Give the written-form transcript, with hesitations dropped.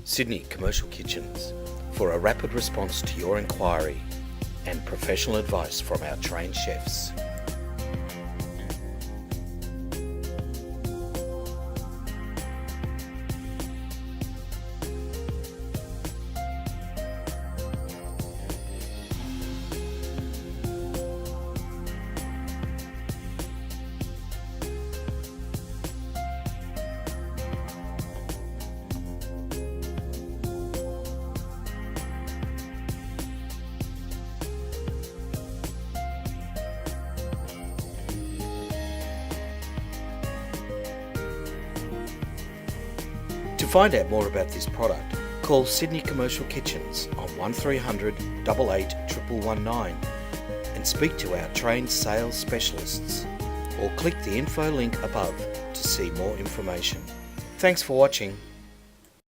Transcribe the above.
Sydney Commercial Kitchens, for a rapid response to your inquiry and professional advice from our trained chefs. To find out more about this product, call Sydney Commercial Kitchens on 1300 88 1119 and speak to our trained sales specialists, or click the info link above to see more information. Thanks for watching.